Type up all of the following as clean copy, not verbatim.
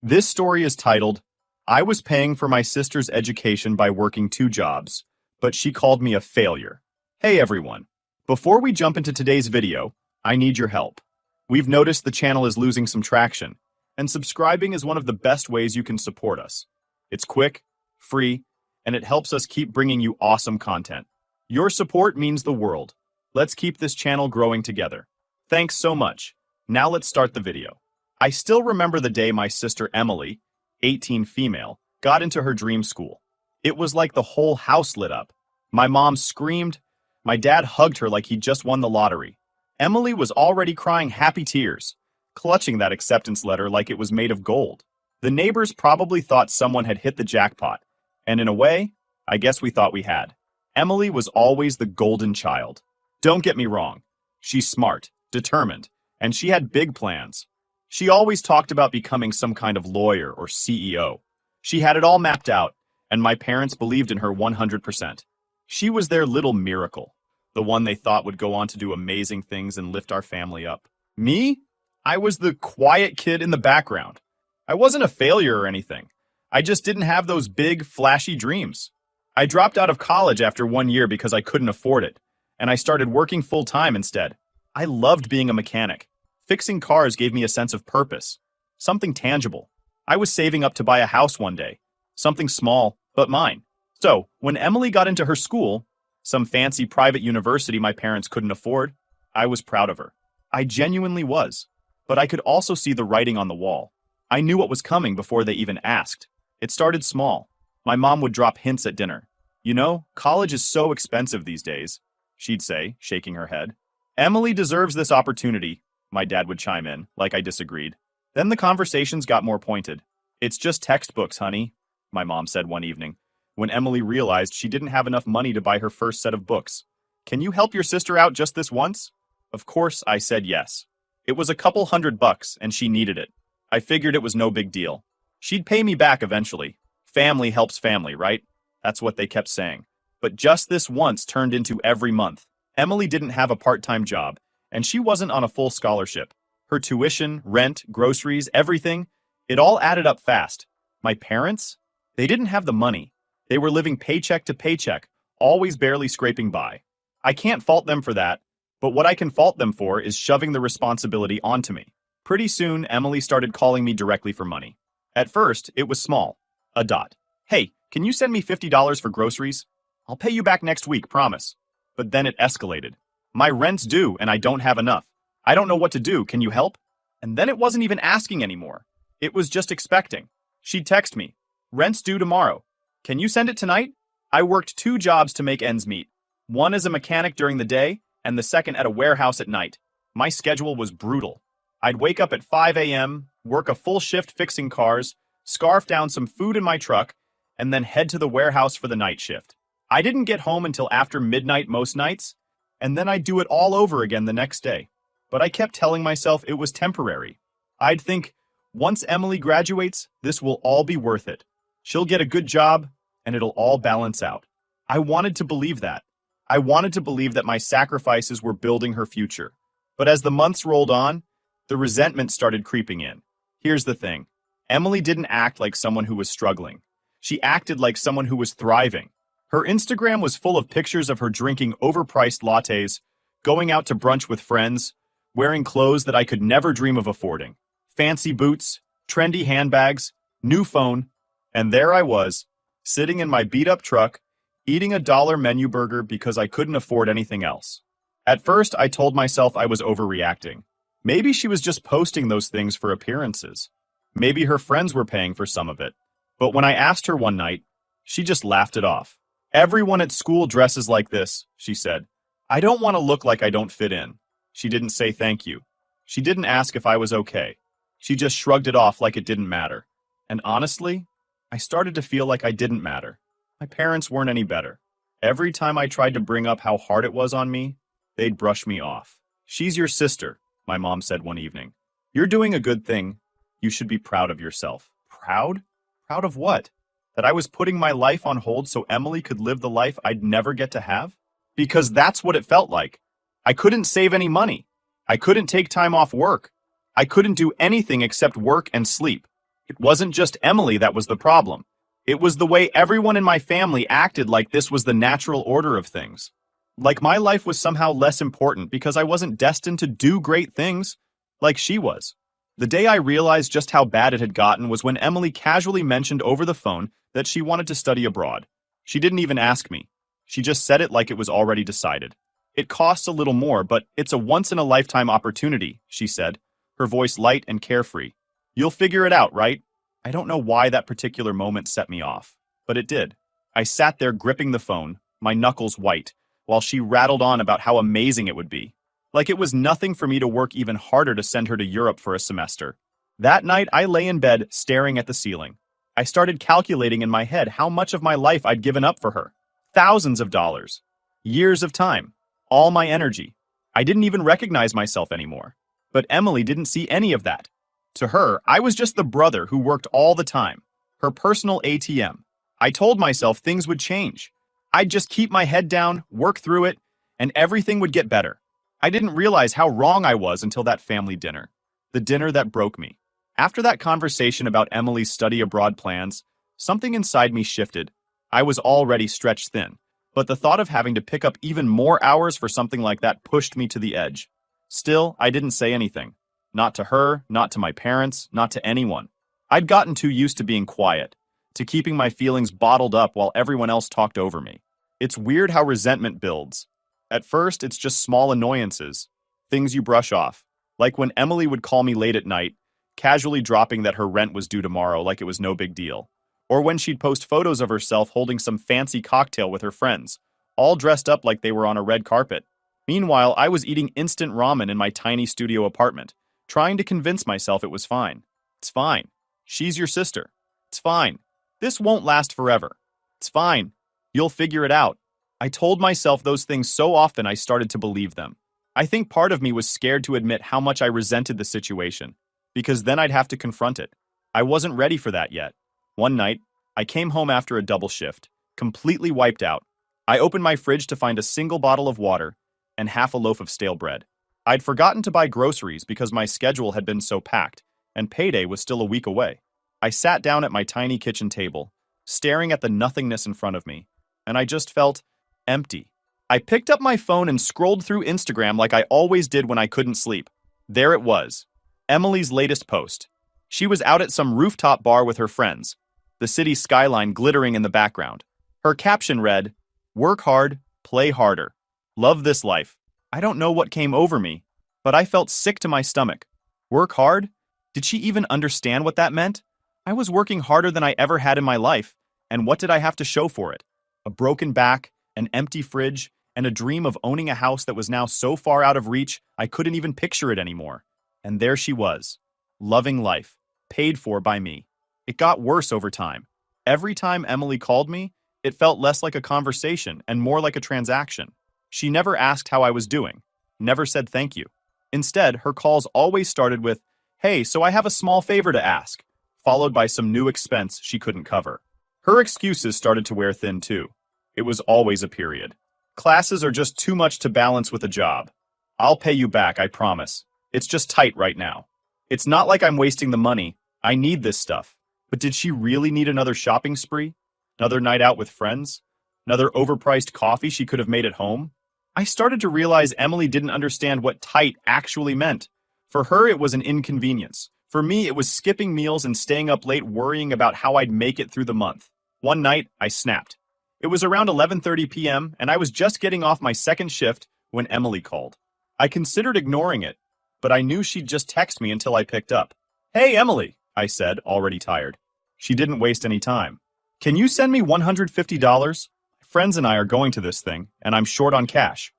This story is titled, I was paying for my sister's education by working two jobs, but she called me a failure. Hey everyone. Before we jump into today's video, I need your help. We've noticed the channel is losing some traction, and subscribing is one of the best ways you can support us. It's quick, free, and it helps us keep bringing you awesome content. Your support means the world. Let's keep this channel growing together. Thanks so much. Now let's start the video. I still remember the day my sister Emily, 18 female, got into her dream school. It was like the whole house lit up. My mom screamed. My dad hugged her like he'd just won the lottery. Emily was already crying happy tears, clutching that acceptance letter like it was made of gold. The neighbors probably thought someone had hit the jackpot, and in a way, I guess we thought we had. Emily was always the golden child. Don't get me wrong. She's smart, determined, and she had big plans. She always talked about becoming some kind of lawyer or CEO. She had it all mapped out, and my parents believed in her 100%. She was their little miracle, the one they thought would go on to do amazing things and lift our family up. Me? I was the quiet kid in the background. I wasn't a failure or anything. I just didn't have those big, flashy dreams. I dropped out of college after 1 year because I couldn't afford it, and I started working full-time instead. I loved being a mechanic. Fixing cars gave me a sense of purpose, something tangible. I was saving up to buy a house one day, something small, but mine. So, when Emily got into her school, some fancy private university my parents couldn't afford, I was proud of her. I genuinely was. But I could also see the writing on the wall. I knew what was coming before they even asked. It started small. My mom would drop hints at dinner. You know, college is so expensive these days, she'd say, shaking her head. Emily deserves this opportunity, my dad would chime in, like I disagreed. Then the conversations got more pointed. It's just textbooks, honey, my mom said one evening, when Emily realized she didn't have enough money to buy her first set of books. Can you help your sister out just this once? Of course, I said yes. It was a couple $100, and she needed it. I figured it was no big deal. She'd pay me back eventually. Family helps family, right? That's what they kept saying. But just this once turned into every month. Emily didn't have a part-time job, and she wasn't on a full scholarship. Her tuition, rent, groceries, everything, it all added up fast. My parents? They didn't have the money. They were living paycheck to paycheck, always barely scraping by. I can't fault them for that, but what I can fault them for is shoving the responsibility onto me. Pretty soon, Emily started calling me directly for money. At first, it was small. A dot. Hey, can you send me $50 for groceries? I'll pay you back next week, promise. But then it escalated. My rent's due and I don't have enough. I don't know what to do, can you help? And then it wasn't even asking anymore. It was just expecting. She'd text me. Rent's due tomorrow. Can you send it tonight? I worked 2 jobs to make ends meet. One as a mechanic during the day, and the second at a warehouse at night. My schedule was brutal. I'd wake up at 5 a.m., work a full shift fixing cars, scarf down some food in my truck, and then head to the warehouse for the night shift. I didn't get home until after midnight most nights, and then I'd do it all over again the next day. But I kept telling myself it was temporary. I'd think, once Emily graduates, this will all be worth it. She'll get a good job, and it'll all balance out. I wanted to believe that. I wanted to believe that my sacrifices were building her future. But as the months rolled on, the resentment started creeping in. Here's the thing. Emily didn't act like someone who was struggling. She acted like someone who was thriving. Her Instagram was full of pictures of her drinking overpriced lattes, going out to brunch with friends, wearing clothes that I could never dream of affording. Fancy boots, trendy handbags, new phone, and there I was, sitting in my beat-up truck, eating a $1 menu burger because I couldn't afford anything else. At first, I told myself I was overreacting. Maybe she was just posting those things for appearances. Maybe her friends were paying for some of it. But when I asked her one night, she just laughed it off. Everyone at school dresses like this, she said. I don't want to look like I don't fit in. She didn't say thank you. She didn't ask if I was okay. She just shrugged it off like it didn't matter. And honestly, I started to feel like I didn't matter. My parents weren't any better. Every time I tried to bring up how hard it was on me, they'd brush me off. She's your sister, my mom said one evening. You're doing a good thing. You should be proud of yourself. Proud? Proud of what? That I was putting my life on hold so Emily could live the life I'd never get to have? Because that's what it felt like. I couldn't save any money. I couldn't take time off work. I couldn't do anything except work and sleep. It wasn't just Emily that was the problem. It was the way everyone in my family acted like this was the natural order of things. Like my life was somehow less important because I wasn't destined to do great things like she was. The day I realized just how bad it had gotten was when Emily casually mentioned over the phone that she wanted to study abroad. She didn't even ask me. She just said it like it was already decided. It costs a little more, but it's a once-in-a-lifetime opportunity, she said, her voice light and carefree. You'll figure it out, right? I don't know why that particular moment set me off, but it did. I sat there gripping the phone, my knuckles white, while she rattled on about how amazing it would be. Like it was nothing for me to work even harder to send her to Europe for a semester. That night, I lay in bed, staring at the ceiling. I started calculating in my head how much of my life I'd given up for her. Thousands of dollars. Years of time. All my energy. I didn't even recognize myself anymore. But Emily didn't see any of that. To her, I was just the brother who worked all the time. Her personal ATM. I told myself things would change. I'd just keep my head down, work through it, and everything would get better. I didn't realize how wrong I was until that family dinner. The dinner that broke me. After that conversation about Emily's study abroad plans, something inside me shifted. I was already stretched thin, but the thought of having to pick up even more hours for something like that pushed me to the edge. Still, I didn't say anything. Not to her, not to my parents, not to anyone. I'd gotten too used to being quiet, to keeping my feelings bottled up while everyone else talked over me. It's weird how resentment builds. At first, it's just small annoyances, things you brush off. Like when Emily would call me late at night, casually dropping that her rent was due tomorrow like it was no big deal. Or when she'd post photos of herself holding some fancy cocktail with her friends, all dressed up like they were on a red carpet. Meanwhile, I was eating instant ramen in my tiny studio apartment, trying to convince myself it was fine. It's fine. She's your sister. It's fine. This won't last forever. It's fine. You'll figure it out. I told myself those things so often I started to believe them. I think part of me was scared to admit how much I resented the situation, because then I'd have to confront it. I wasn't ready for that yet. One night, I came home after a double shift, completely wiped out. I opened my fridge to find a single bottle of water and half a loaf of stale bread. I'd forgotten to buy groceries because my schedule had been so packed, and payday was still a week away. I sat down at my tiny kitchen table, staring at the nothingness in front of me, and I just felt empty. I picked up my phone and scrolled through Instagram like I always did when I couldn't sleep. There it was. Emily's latest post. She was out at some rooftop bar with her friends, the city skyline glittering in the background. Her caption read, "Work hard, play harder. Love this life." I don't know what came over me, but I felt sick to my stomach. Work hard? Did she even understand what that meant? I was working harder than I ever had in my life, and what did I have to show for it? A broken back, an empty fridge, and a dream of owning a house that was now so far out of reach I couldn't even picture it anymore. And there she was, loving life, paid for by me. It got worse over time. Every time Emily called me, it felt less like a conversation and more like a transaction. She never asked how I was doing, never said thank you. Instead, her calls always started with, "Hey, so I have a small favor to ask," followed by some new expense she couldn't cover. Her excuses started to wear thin too. It was always a period. "Classes are just too much to balance with a job. I'll pay you back, I promise. It's just tight right now. It's not like I'm wasting the money. I need this stuff." But did she really need another shopping spree? Another night out with friends? Another overpriced coffee she could have made at home? I started to realize Emily didn't understand what tight actually meant. For her, it was an inconvenience. For me, it was skipping meals and staying up late worrying about how I'd make it through the month. One night, I snapped. It was around 11:30 p.m., and I was just getting off my second shift when Emily called. I considered ignoring it, but I knew she'd just text me until I picked up. "Hey, Emily," I said, already tired. She didn't waste any time. "Can you send me $150? Friends and I are going to this thing, and I'm short on cash."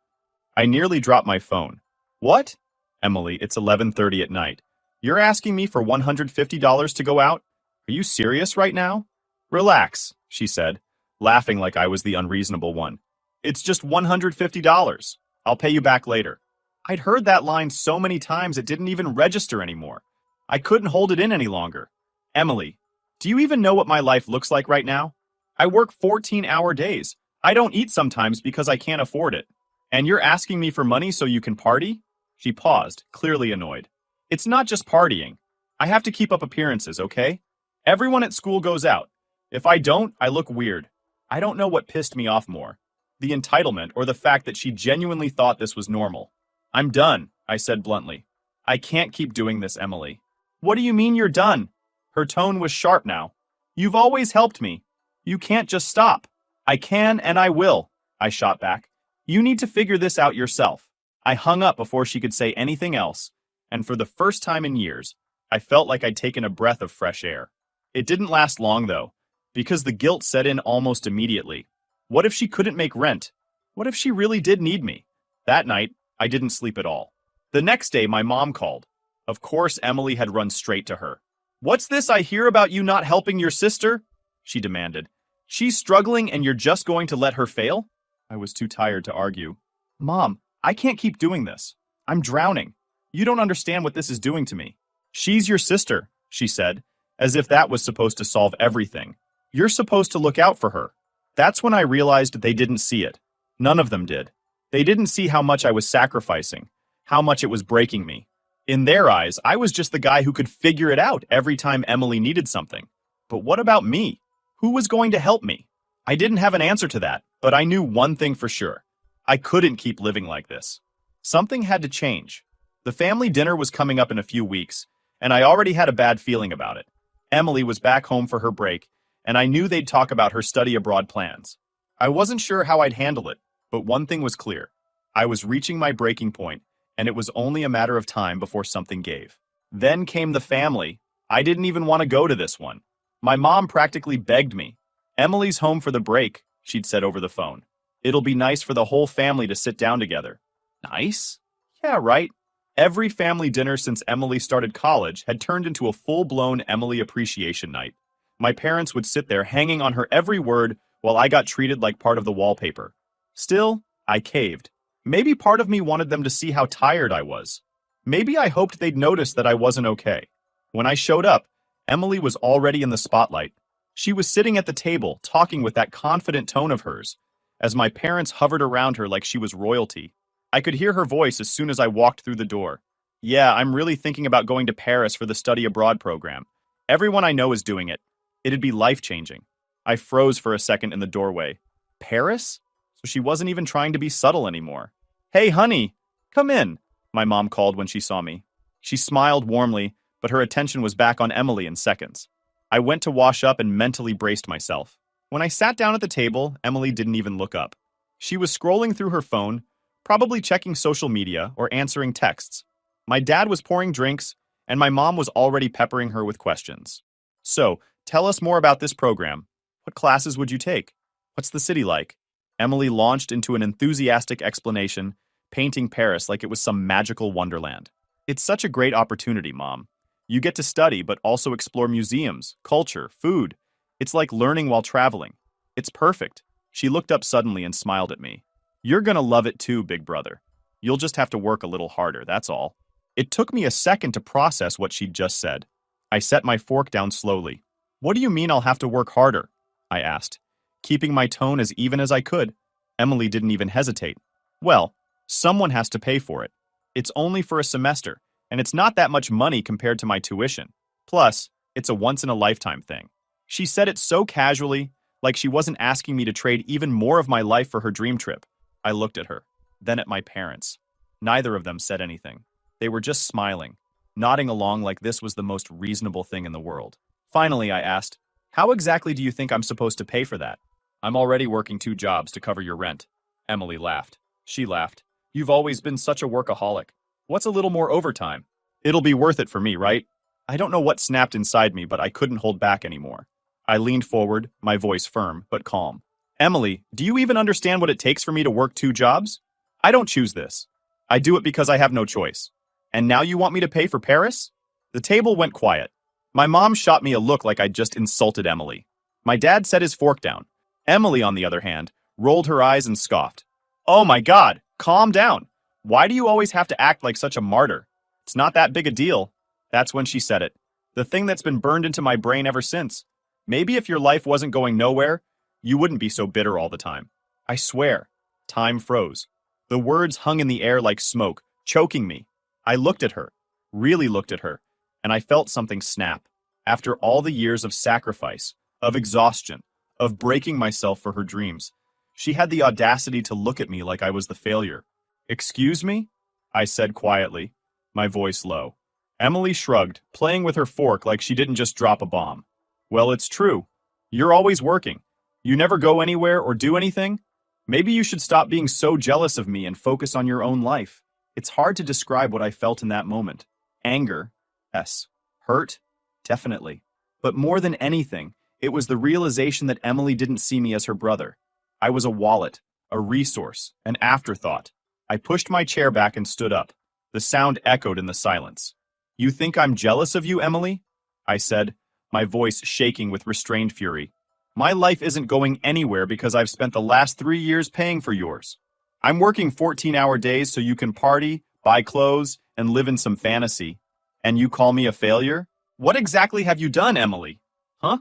I nearly dropped my phone. "What?" "Emily, it's 11:30 at night. You're asking me for $150 to go out? Are you serious right now?" "Relax," she said, laughing like I was the unreasonable one. "It's just $150. I'll pay you back later." I'd heard that line so many times it didn't even register anymore. I couldn't hold it in any longer. "Emily, do you even know what my life looks like right now? I work 14-hour days. I don't eat sometimes because I can't afford it. And you're asking me for money so you can party?" She paused, clearly annoyed. "It's not just partying. I have to keep up appearances, okay? Everyone at school goes out. If I don't, I look weird. I don't know what pissed me off more, the entitlement or the fact that she genuinely thought this was normal. I'm done, I said bluntly. I can't keep doing this, Emily. What do you mean you're done? Her tone was sharp now. You've always helped me. You can't just stop. I can and I will, I shot back. You need to figure this out yourself. I hung up before she could say anything else, and for the first time in years, I felt like I'd taken a breath of fresh air. It didn't last long, though, because the guilt set in almost immediately. What if she couldn't make rent? What if she really did need me? That night, I didn't sleep at all. The next day, my mom called. Of course, Emily had run straight to her. What's this I hear about you not helping your sister? She demanded. She's struggling and you're just going to let her fail? I was too tired to argue. Mom, I can't keep doing this. I'm drowning. You don't understand what this is doing to me. She's your sister, she said, as if that was supposed to solve everything. You're supposed to look out for her. That's when I realized they didn't see it. None of them did. They didn't see how much I was sacrificing, how much it was breaking me. In their eyes, I was just the guy who could figure it out every time Emily needed something. But what about me? Who was going to help me? I didn't have an answer to that, but I knew one thing for sure. I couldn't keep living like this. Something had to change. The family dinner was coming up in a few weeks, and I already had a bad feeling about it. Emily was back home for her break, and I knew they'd talk about her study abroad plans. I wasn't sure how I'd handle it, but one thing was clear. I was reaching my breaking point, and it was only a matter of time before something gave. Then came the family. I didn't even want to go to this one. My mom practically begged me. Emily's home for the break, she'd said over the phone. It'll be nice for the whole family to sit down together. Nice? Yeah, right. Every family dinner since Emily started college had turned into a full-blown Emily appreciation night. My parents would sit there hanging on her every word while I got treated like part of the wallpaper. Still, I caved. Maybe part of me wanted them to see how tired I was. Maybe I hoped they'd notice that I wasn't okay. When I showed up, Emily was already in the spotlight. She was sitting at the table, talking with that confident tone of hers, as my parents hovered around her like she was royalty. I could hear her voice as soon as I walked through the door. Yeah, I'm really thinking about going to Paris for the study abroad program. Everyone I know is doing it. It'd be life-changing. I froze for a second in the doorway. Paris? So she wasn't even trying to be subtle anymore. Hey, honey, come in, my mom called when she saw me. She smiled warmly, but her attention was back on Emily in seconds. I went to wash up and mentally braced myself. When I sat down at the table, Emily didn't even look up. She was scrolling through her phone, probably checking social media or answering texts. My dad was pouring drinks, and my mom was already peppering her with questions. So, tell us more about this program. What classes would you take? What's the city like? Emily launched into an enthusiastic explanation, painting Paris like it was some magical wonderland. It's such a great opportunity, Mom. You get to study, but also explore museums, culture, food. It's like learning while traveling. It's perfect. She looked up suddenly and smiled at me. You're gonna love it too, big brother. You'll just have to work a little harder, that's all. It took me a second to process what she'd just said. I set my fork down slowly. What do you mean I'll have to work harder? I asked, keeping my tone as even as I could. Emily didn't even hesitate. Well, someone has to pay for it. It's only for a semester, and it's not that much money compared to my tuition. Plus, it's a once-in-a-lifetime thing. She said it so casually, like she wasn't asking me to trade even more of my life for her dream trip. I looked at her, then at my parents. Neither of them said anything. They were just smiling, nodding along like this was the most reasonable thing in the world. Finally, I asked, how exactly do you think I'm supposed to pay for that? I'm already working 2 jobs to cover your rent. Emily laughed. She laughed. You've always been such a workaholic. What's a little more overtime? It'll be worth it for me, right? I don't know what snapped inside me, but I couldn't hold back anymore. I leaned forward, my voice firm, but calm. Emily, do you even understand what it takes for me to work 2 jobs? I don't choose this. I do it because I have no choice. And now you want me to pay for Paris? The table went quiet. My mom shot me a look like I'd just insulted Emily. My dad set his fork down. Emily, on the other hand, rolled her eyes and scoffed. Oh my God, calm down. Why do you always have to act like such a martyr? It's not that big a deal. That's when she said it. The thing that's been burned into my brain ever since. Maybe if your life wasn't going nowhere, you wouldn't be so bitter all the time. I swear. Time froze. The words hung in the air like smoke, choking me. I looked at her, really looked at her, and I felt something snap. After all the years of sacrifice, of exhaustion, of breaking myself for her dreams, she had the audacity to look at me like I was the failure. "Excuse me?" I said quietly, my voice low. Emily shrugged, playing with her fork like she didn't just drop a bomb. "Well, it's true. You're always working. You never go anywhere or do anything? Maybe you should stop being so jealous of me and focus on your own life." It's hard to describe what I felt in that moment. Anger, yes. Hurt, definitely. But more than anything, it was the realization that Emily didn't see me as her brother. I was a wallet, a resource, an afterthought. I pushed my chair back and stood up. The sound echoed in the silence. "You think I'm jealous of you, Emily?" I said, my voice shaking with restrained fury. "My life isn't going anywhere because I've spent the last 3 years paying for yours. I'm working 14-hour days so you can party, buy clothes, and live in some fantasy. And you call me a failure? What exactly have you done, Emily?" "Huh?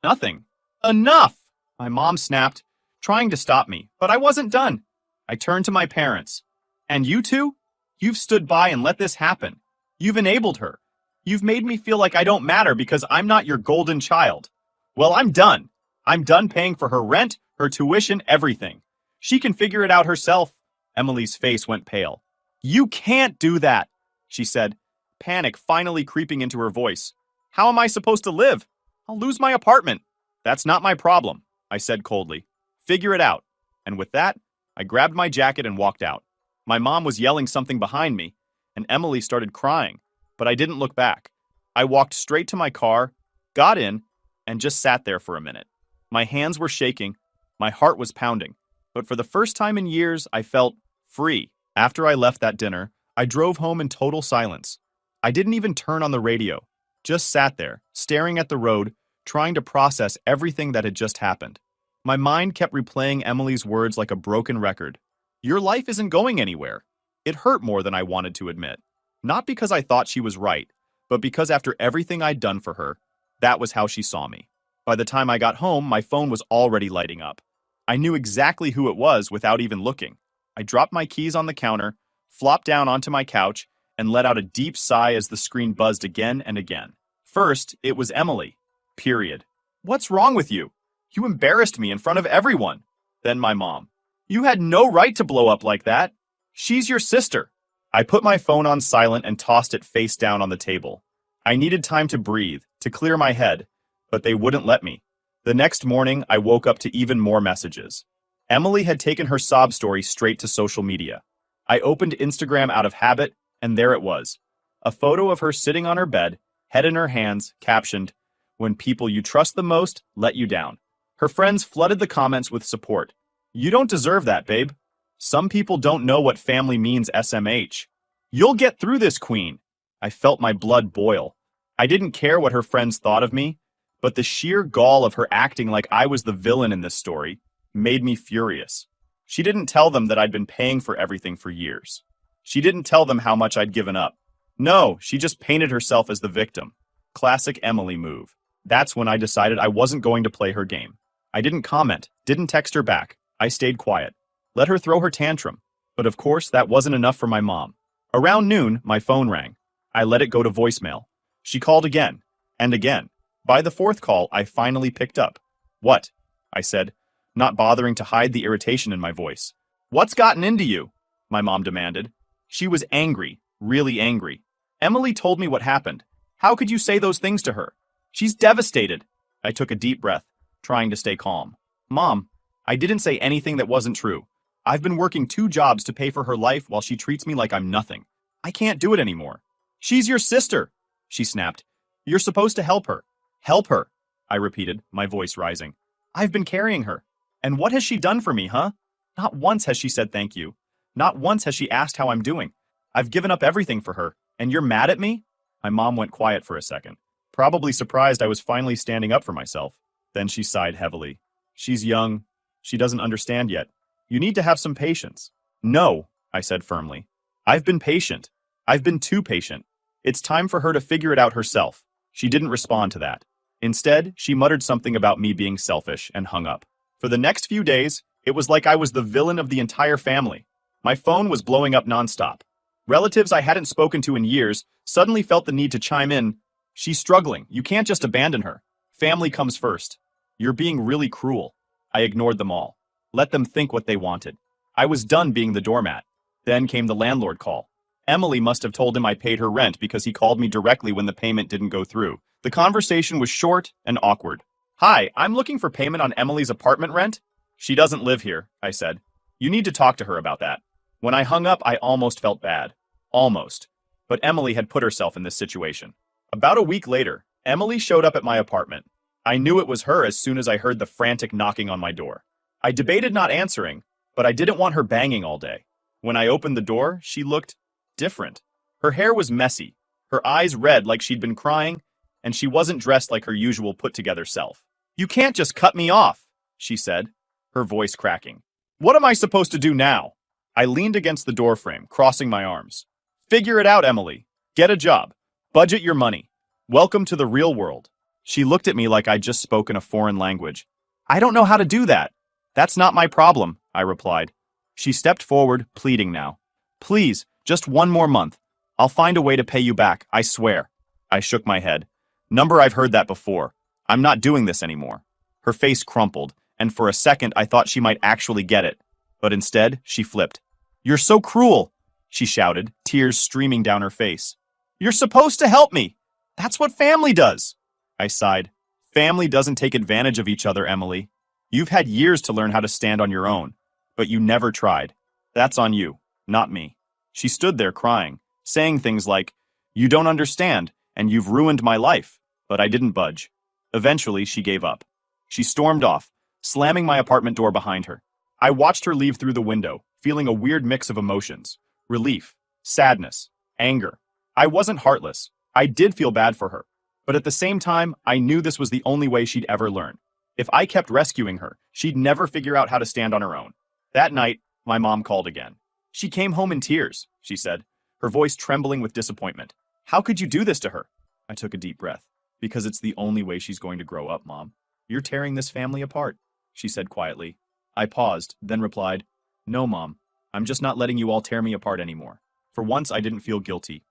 Nothing." "Enough!" My mom snapped, trying to stop me, but I wasn't done. I turned to my parents. "And you two? You've stood by and let this happen. You've enabled her. You've made me feel like I don't matter because I'm not your golden child. Well, I'm done. I'm done paying for her rent, her tuition, everything. She can figure it out herself." Emily's face went pale. "You can't do that," she said, panic finally creeping into her voice. "How am I supposed to live? I'll lose my apartment." "That's not my problem," I said coldly. "Figure it out." And with that, I grabbed my jacket and walked out. My mom was yelling something behind me, and Emily started crying, but I didn't look back. I walked straight to my car, got in, and just sat there for a minute. My hands were shaking, my heart was pounding, but for the first time in years, I felt free. After I left that dinner, I drove home in total silence. I didn't even turn on the radio, just sat there, staring at the road, trying to process everything that had just happened. My mind kept replaying Emily's words like a broken record. "Your life isn't going anywhere." It hurt more than I wanted to admit. Not because I thought she was right, but because after everything I'd done for her, that was how she saw me. By the time I got home, my phone was already lighting up. I knew exactly who it was without even looking. I dropped my keys on the counter, flopped down onto my couch, and let out a deep sigh as the screen buzzed again and again. First, it was Emily. Period. "What's wrong with you? You embarrassed me in front of everyone." Then my mom. "You had no right to blow up like that. She's your sister." I put my phone on silent and tossed it face down on the table. I needed time to breathe, to clear my head, but they wouldn't let me. The next morning, I woke up to even more messages. Emily had taken her sob story straight to social media. I opened Instagram out of habit, and there it was. A photo of her sitting on her bed, head in her hands, captioned, "When people you trust the most let you down." Her friends flooded the comments with support. "You don't deserve that, babe. Some people don't know what family means, SMH. You'll get through this, queen." I felt my blood boil. I didn't care what her friends thought of me, but the sheer gall of her acting like I was the villain in this story made me furious. She didn't tell them that I'd been paying for everything for years. She didn't tell them how much I'd given up. No, she just painted herself as the victim. Classic Emily move. That's when I decided I wasn't going to play her game. I didn't comment, didn't text her back. I stayed quiet. Let her throw her tantrum. But of course, that wasn't enough for my mom. Around noon, my phone rang. I let it go to voicemail. She called again, and again. By the fourth call, I finally picked up. "What?" I said, not bothering to hide the irritation in my voice. "What's gotten into you?" my mom demanded. She was angry, really angry. "Emily told me what happened. How could you say those things to her? She's devastated." I took a deep breath, trying to stay calm. "Mom, I didn't say anything that wasn't true. I've been working 2 jobs to pay for her life while she treats me like I'm nothing. I can't do it anymore." "She's your sister," she snapped. "You're supposed to help her." "Help her," I repeated, my voice rising. "I've been carrying her. And what has she done for me, huh? Not once has she said thank you. Not once has she asked how I'm doing. I've given up everything for her, and you're mad at me?" My mom went quiet for a second, probably surprised I was finally standing up for myself. Then she sighed heavily. "She's young. She doesn't understand yet. You need to have some patience." "No," I said firmly. "I've been patient. I've been too patient. It's time for her to figure it out herself." She didn't respond to that. Instead, she muttered something about me being selfish and hung up. For the next few days, it was like I was the villain of the entire family. My phone was blowing up nonstop. Relatives I hadn't spoken to in years suddenly felt the need to chime in. She's struggling. You can't just abandon her. Family comes first. You're being really cruel. I ignored them all. Let them think what they wanted. I was done being the doormat. Then came the landlord call. Emily must have told him I paid her rent because he called me directly when the payment didn't go through. The conversation was short and awkward. Hi, I'm looking for payment on Emily's apartment rent. She doesn't live here, I said. You need to talk to her about that. When I hung up, I almost felt bad. Almost. But Emily had put herself in this situation. About a week later, Emily showed up at my apartment. I knew it was her as soon as I heard the frantic knocking on my door. I debated not answering, but I didn't want her banging all day. When I opened the door, she looked different. Her hair was messy, her eyes red like she'd been crying, and she wasn't dressed like her usual put-together self. You can't just cut me off, she said, her voice cracking. What am I supposed to do now? I leaned against the doorframe, crossing my arms. Figure it out, Emily. Get a job. Budget your money. Welcome to the real world. She looked at me like I'd just spoken a foreign language. I don't know how to do that. That's not my problem, I replied. She stepped forward, pleading now. Please, just one more month. I'll find a way to pay you back, I swear. I shook my head. Number, I've heard that before. I'm not doing this anymore. Her face crumpled, and for a second I thought she might actually get it. But instead, she flipped. You're so cruel, she shouted, tears streaming down her face. You're supposed to help me. That's what family does. I sighed. Family doesn't take advantage of each other, Emily. You've had years to learn how to stand on your own, but you never tried. That's on you, not me. She stood there crying, saying things like, you don't understand, and you've ruined my life. But I didn't budge. Eventually, she gave up. She stormed off, slamming my apartment door behind her. I watched her leave through the window, feeling a weird mix of emotions. Relief, sadness, anger. I wasn't heartless. I did feel bad for her. But at the same time, I knew this was the only way she'd ever learn. If I kept rescuing her, she'd never figure out how to stand on her own. That night, my mom called again. She came home in tears, she said, her voice trembling with disappointment. How could you do this to her? I took a deep breath. Because it's the only way she's going to grow up, Mom. You're tearing this family apart, she said quietly. I paused, then replied, No, Mom. I'm just not letting you all tear me apart anymore. For once, I didn't feel guilty.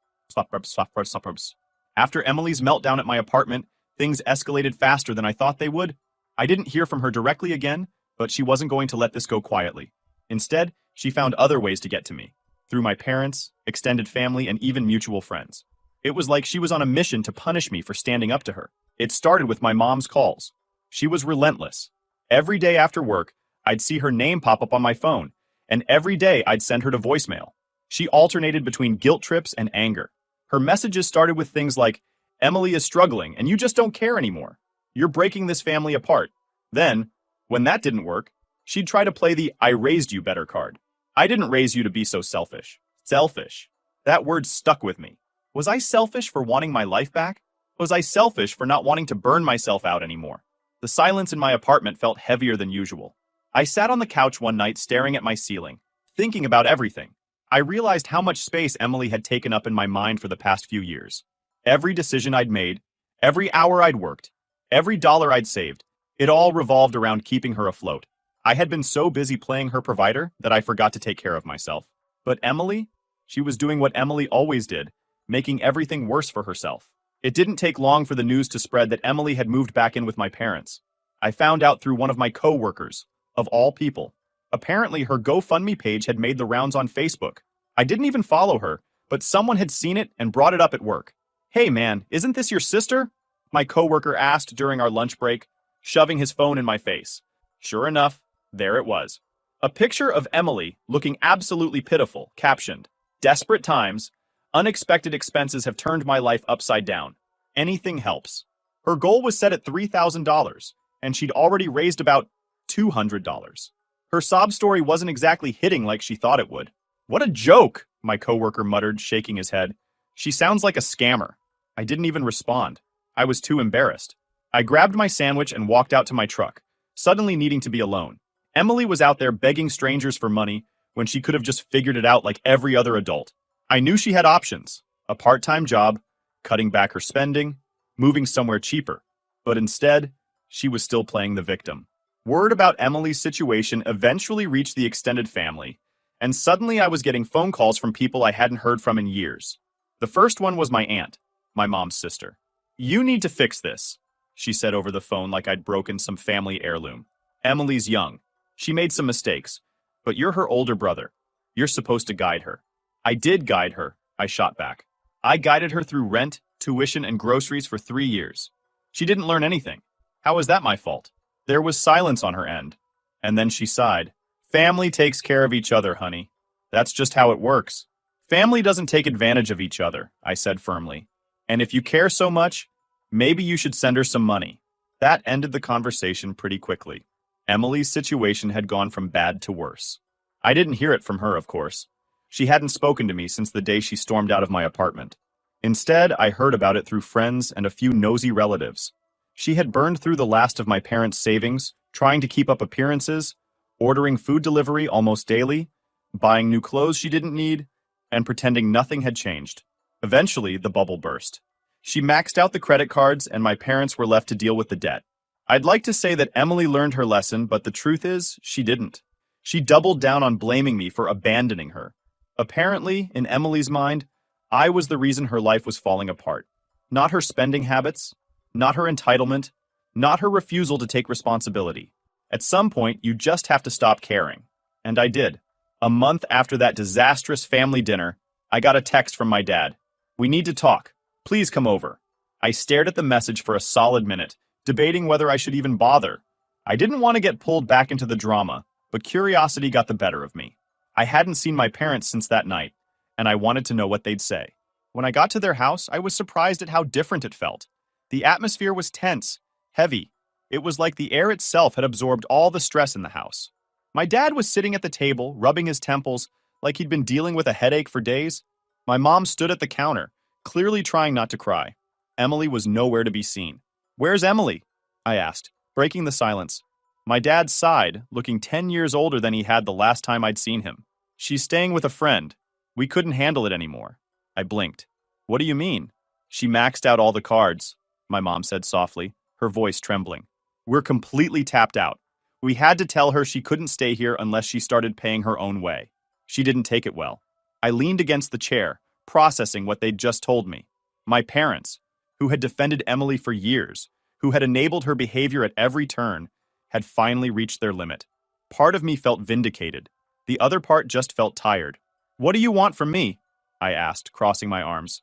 After Emily's meltdown at my apartment, things escalated faster than I thought they would. I didn't hear from her directly again, but she wasn't going to let this go quietly. Instead, she found other ways to get to me, through my parents, extended family, and even mutual friends. It was like she was on a mission to punish me for standing up to her. It started with my mom's calls. She was relentless. Every day after work, I'd see her name pop up on my phone, and every day I'd send her to voicemail. She alternated between guilt trips and anger. Her messages started with things like, Emily is struggling and you just don't care anymore. You're breaking this family apart. Then, when that didn't work, she'd try to play the I raised you better card. I didn't raise you to be so selfish. Selfish. That word stuck with me. Was I selfish for wanting my life back? Was I selfish for not wanting to burn myself out anymore? The silence in my apartment felt heavier than usual. I sat on the couch one night staring at my ceiling, thinking about everything. I realized how much space Emily had taken up in my mind for the past few years. Every decision I'd made, every hour I'd worked, every dollar I'd saved, it all revolved around keeping her afloat. I had been so busy playing her provider that I forgot to take care of myself. But Emily? She was doing what Emily always did, making everything worse for herself. It didn't take long for the news to spread that Emily had moved back in with my parents. I found out through one of my co-workers, of all people. Apparently, her GoFundMe page had made the rounds on Facebook. I didn't even follow her, but someone had seen it and brought it up at work. Hey man, isn't this your sister? My coworker asked during our lunch break, shoving his phone in my face. Sure enough, there it was. A picture of Emily, looking absolutely pitiful, captioned, Desperate times, unexpected expenses have turned my life upside down. Anything helps. Her goal was set at $3,000, and she'd already raised about $200. Her sob story wasn't exactly hitting like she thought it would. What a joke, my coworker muttered, shaking his head. She sounds like a scammer. I didn't even respond. I was too embarrassed. I grabbed my sandwich and walked out to my truck, suddenly needing to be alone. Emily was out there begging strangers for money when she could have just figured it out like every other adult. I knew she had options. A part-time job, cutting back her spending, moving somewhere cheaper. But instead, she was still playing the victim. Word about Emily's situation eventually reached the extended family, and suddenly I was getting phone calls from people I hadn't heard from in years. The first one was my aunt, my mom's sister. You need to fix this, she said over the phone like I'd broken some family heirloom. Emily's young. She made some mistakes, but you're her older brother. You're supposed to guide her. I did guide her, I shot back. I guided her through rent, tuition, and groceries for 3 years. She didn't learn anything. How was that my fault? There was silence on her end. And then she sighed. Family takes care of each other, honey. That's just how it works. Family doesn't take advantage of each other, I said firmly. And if you care so much, maybe you should send her some money. That ended the conversation pretty quickly. Emily's situation had gone from bad to worse. I didn't hear it from her, of course. She hadn't spoken to me since the day she stormed out of my apartment. Instead, I heard about it through friends and a few nosy relatives. She had burned through the last of my parents' savings, trying to keep up appearances, ordering food delivery almost daily, buying new clothes she didn't need, and pretending nothing had changed. Eventually, the bubble burst. She maxed out the credit cards, and my parents were left to deal with the debt. I'd like to say that Emily learned her lesson, but the truth is, she didn't. She doubled down on blaming me for abandoning her. Apparently, in Emily's mind, I was the reason her life was falling apart. Not her spending habits, not her entitlement, not her refusal to take responsibility. At some point, you just have to stop caring. And I did. A month after that disastrous family dinner, I got a text from my dad. We need to talk. Please come over. I stared at the message for a solid minute, debating whether I should even bother. I didn't want to get pulled back into the drama, but curiosity got the better of me. I hadn't seen my parents since that night, and I wanted to know what they'd say. When I got to their house, I was surprised at how different it felt. The atmosphere was tense, heavy. It was like the air itself had absorbed all the stress in the house. My dad was sitting at the table, rubbing his temples, like he'd been dealing with a headache for days. My mom stood at the counter, clearly trying not to cry. Emily was nowhere to be seen. Where's Emily? I asked, breaking the silence. My dad sighed, looking 10 years older than he had the last time I'd seen him. She's staying with a friend. We couldn't handle it anymore. I blinked. What do you mean? She maxed out all the cards, my mom said softly, her voice trembling. We're completely tapped out. We had to tell her she couldn't stay here unless she started paying her own way. She didn't take it well. I leaned against the chair, processing what they'd just told me. My parents, who had defended Emily for years, who had enabled her behavior at every turn, had finally reached their limit. Part of me felt vindicated. The other part just felt tired. What do you want from me? I asked, crossing my arms.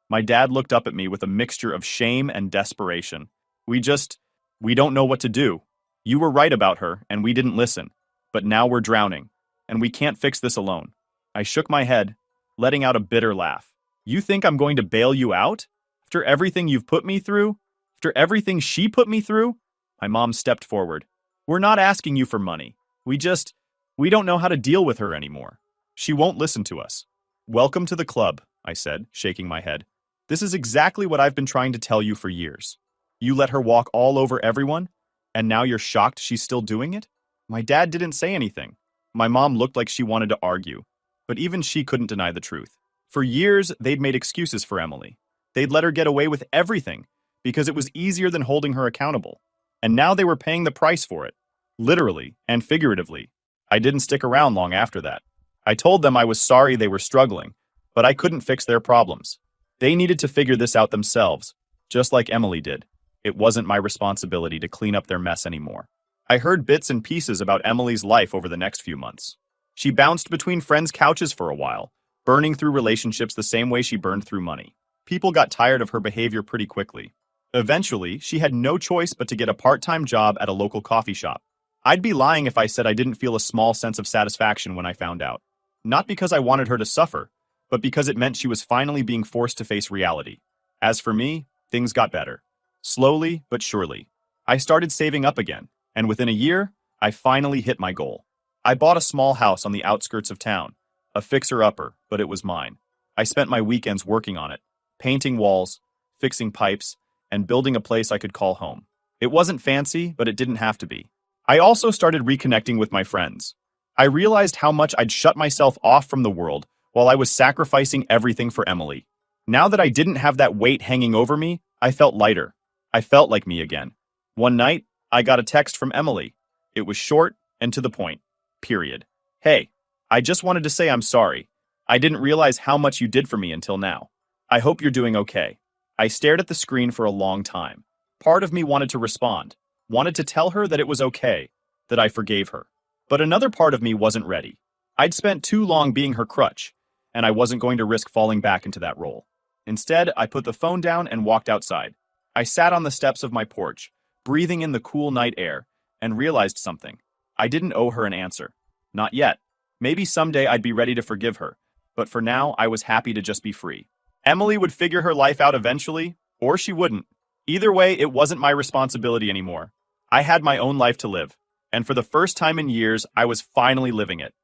My dad looked up at me with a mixture of shame and desperation. We don't know what to do. You were right about her, and we didn't listen. But now we're drowning, and we can't fix this alone. I shook my head, letting out a bitter laugh. You think I'm going to bail you out? After everything you've put me through? After everything she put me through? My mom stepped forward. We're not asking you for money. We don't know how to deal with her anymore. She won't listen to us. Welcome to the club, I said, shaking my head. This is exactly what I've been trying to tell you for years. You let her walk all over everyone, and now you're shocked she's still doing it? My dad didn't say anything. My mom looked like she wanted to argue, but even she couldn't deny the truth. For years, they'd made excuses for Emily. They'd let her get away with everything because it was easier than holding her accountable. And now they were paying the price for it, literally and figuratively. I didn't stick around long after that. I told them I was sorry they were struggling, but I couldn't fix their problems. They needed to figure this out themselves, just like Emily did. It wasn't my responsibility to clean up their mess anymore. I heard bits and pieces about Emily's life over the next few months. She bounced between friends' couches for a while, burning through relationships the same way she burned through money. People got tired of her behavior pretty quickly. Eventually, she had no choice but to get a part-time job at a local coffee shop. I'd be lying if I said I didn't feel a small sense of satisfaction when I found out. Not because I wanted her to suffer, but because it meant she was finally being forced to face reality. As for me, things got better. Slowly but surely. I started saving up again, and within a year, I finally hit my goal. I bought a small house on the outskirts of town, a fixer-upper, but it was mine. I spent my weekends working on it, painting walls, fixing pipes, and building a place I could call home. It wasn't fancy, but it didn't have to be. I also started reconnecting with my friends. I realized how much I'd shut myself off from the world while I was sacrificing everything for Emily. Now that I didn't have that weight hanging over me, I felt lighter. I felt like me again. One night, I got a text from Emily. It was short and to the point. Period. Hey, I just wanted to say I'm sorry. I didn't realize how much you did for me until now. I hope you're doing okay. I stared at the screen for a long time. Part of me wanted to respond, wanted to tell her that it was okay, that I forgave her. But another part of me wasn't ready. I'd spent too long being her crutch, and I wasn't going to risk falling back into that role. Instead, I put the phone down and walked outside. I sat on the steps of my porch, breathing in the cool night air, and realized something. I didn't owe her an answer. Not yet. Maybe someday I'd be ready to forgive her, but for now I was happy to just be free. Emily would figure her life out eventually, or she wouldn't. Either way, it wasn't my responsibility anymore. I had my own life to live, and for the first time in years, I was finally living it.